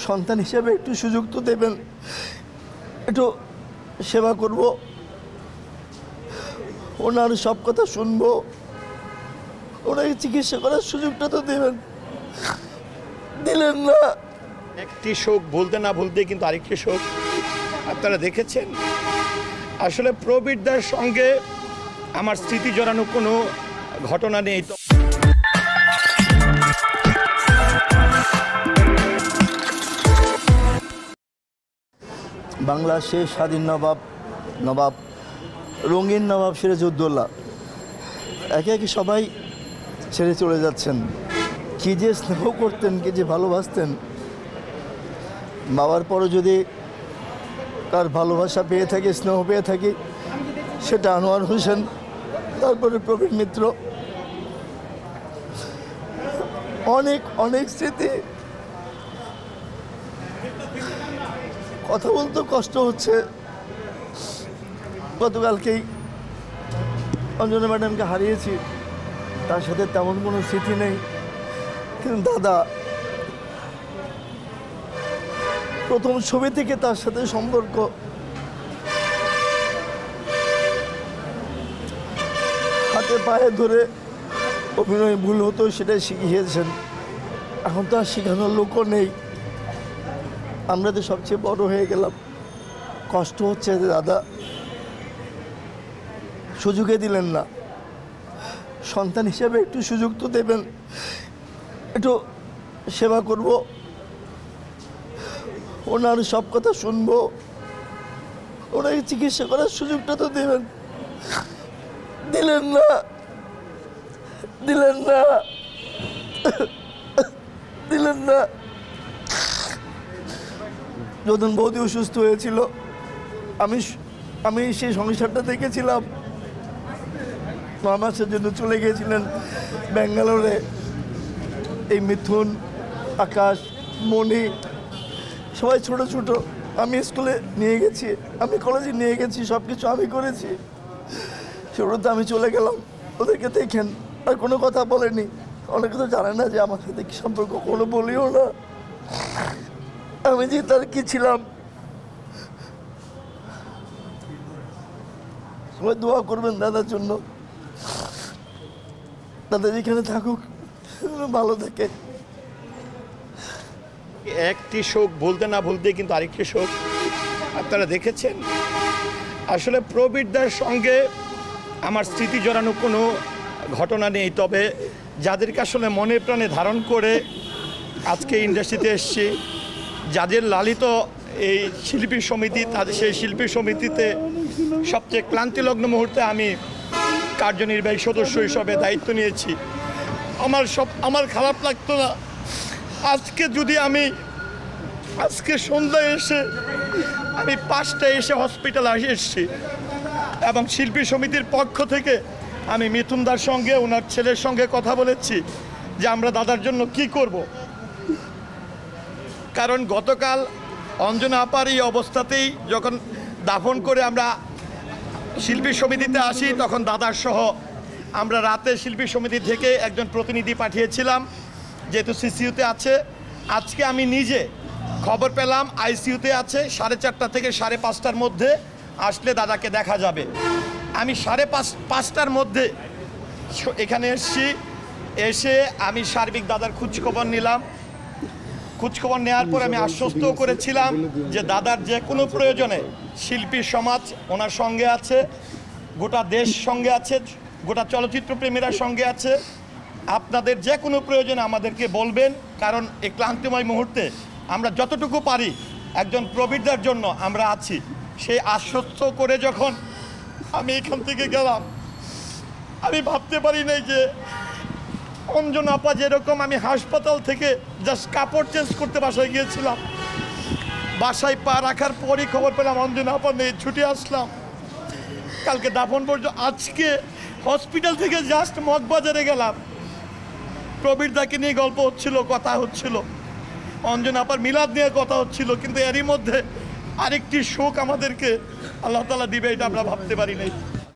সন্তান হিসেবে একটু সুযোগ তো দেবেন, একটু সেবা করব, ওনার সব কথা শুনবো, ওনাকে চিকিৎসা করার সুযোগটা তো দেবেন, দিলেন না। একটি শোক বলতে না বলতে কিন্তু আরেকটি শোক আপনারা দেখেছেন। আসলে প্রবীরদার সঙ্গে আমার স্মৃতি জড়ানো কোনো ঘটনা নেই। বাংলা শেষ স্বাধীন নবাব রঙিন নবাব সিরাজউদ্দৌলা একে একে সবাই ছেড়ে চলে যাচ্ছেন। কী যে স্নেহ করতেন, কী যে ভালোবাসতেন। বাবার পরও যদি কার ভালোবাসা পেয়ে থাকি, স্নেহ পেয়ে থাকি, সেটা আনোয়ার হোসেন, তারপরে প্রবীর মিত্র। অনেক অনেক স্মৃতি, কথা বলতে কষ্ট হচ্ছে। গতকালকেই অঞ্জনা ম্যাডামকে হারিয়েছি, তার সাথে তেমন কোনো স্মৃতি নেই, কিন্তু দাদা প্রথম ছবি থেকে তার সাথে সম্পর্ক। হাতে পায়ে ধরে অভিনয় ভুল হতো সেটাই শিখিয়েছেন, এখন তো আর শেখানোর লোকও নেই। আমরা তো সবচেয়ে বড় হয়ে গেলাম। কষ্ট হচ্ছে যে দাদা সুযোগে দিলেন না। সন্তান হিসেবে একটু সুযোগ তো দেবেন, একটু সেবা করব, ওনার সব কথা শুনবো, ওনাকে চিকিৎসা করার সুযোগটা তো দেবেন, দিলেন না, দিলেন না, দিলেন না। যখন বৌদি অসুস্থ হয়েছিল, আমি সেই সংসারটা দেখেছিলাম। 9 মাসের জন্য চলে গিয়েছিলেন ব্যাঙ্গালোরে। এই মিথুন, আকাশ, মণি সবাই ছোট ছোট। আমি স্কুলে নিয়ে গেছি, আমি কলেজে নিয়ে গেছি, সব কিছু আমি করেছি। শুরুতে আমি চলে গেলাম, ওদেরকে দেখেন, আর কোনো কথা বলেনি। অনেকে তো জানে না যে আমার সাথে কি সম্পর্ক, কোনো বলিও না। আমি যে তার কি ছিলাম। সবাই দোয়া করবেন দাদার জন্য, দাদা যেখানে থাকুক ভালো থাকে। একটি শোক বলতে না বলতে কিন্তু আরেকটি শোক আপনারা দেখেছেন। আসলে প্রবীরদার সঙ্গে আমার স্মৃতি জড়ানো কোনো ঘটনা নেই, তবে যাদেরকে আসলে মনে প্রাণে ধারণ করে আজকে ইন্ডাস্ট্রিতে এসেছি, যাদের লালিত এই শিল্পী সমিতি, তাদের সেই শিল্পী সমিতিতে সবচেয়ে ক্লান্তিলগ্ন মুহূর্তে আমি কার্যনির্বাহী সদস্য হিসাবে দায়িত্ব নিয়েছি। আমার খারাপ লাগতো না আজকে যদি আজকে সন্ধ্যায় এসে আমি 5টায় এসে হসপিটালে এসেছি, এবং শিল্পী সমিতির পক্ষ থেকে আমি মিথুনদার সঙ্গে, ওনার ছেলের সঙ্গে কথা বলেছি যে আমরা দাদার জন্য কি করব। কারণ গতকাল অঞ্জনা আপার এই অবস্থাতেই যখন দাফন করে আমরা শিল্পী সমিতিতে আসি, তখন দাদার সহ আমরা রাতে শিল্পী সমিতি থেকে একজন প্রতিনিধি পাঠিয়েছিলাম, যেহেতু সিসিইউতে আছে। আজকে আমি নিজে খবর পেলাম আইসিইউতে আছে, 4:30 থেকে 5:30টার মধ্যে আসলে দাদাকে দেখা যাবে। আমি 5:30টার মধ্যে এখানে এসে আমি সার্বিক দাদার খোঁজখবর নিলাম। খোঁজখবর নেওয়ার পর আমি আশ্বস্ত করেছিলাম যে দাদার যে কোনো প্রয়োজনে শিল্পী সমাজ ওনার সঙ্গে আছে, গোটা দেশ সঙ্গে আছে, গোটা চলচ্চিত্র প্রেমীরা সঙ্গে আছে। আপনাদের যে কোনো প্রয়োজনে আমাদেরকে বলবেন, কারণ এই ক্লান্তিময় মুহূর্তে আমরা যতটুকু পারি একজন প্রবীরদার জন্য আমরা আছি। সেই আশ্বস্ত করে যখন আমি এখান থেকে গেলাম, আমি ভাবতে পারি নাই যে অঞ্জনা আপা যেরকম, আমি হাসপাতাল থেকে জাস্ট কাপড় চেঞ্জ করতে বাসায় গিয়েছিলাম, বাসায় পা রাখার পরই খবর পেলাম অঞ্জনা আপা নেই, ছুটে আসলাম। কালকে দাফন পর্যন্ত, আজকে হসপিটাল থেকে জাস্ট মগবাজারে গেলাম, প্রবীরদাকে নিয়ে গল্প হচ্ছিল, কথা হচ্ছিল, অঞ্জনা আপার মিলাদ নিয়ে কথা হচ্ছিল, কিন্তু এরই মধ্যে আরেকটি শোক আমাদেরকে আল্লাহ তাআলা দিবে এটা আমরা ভাবতে পারি নাই।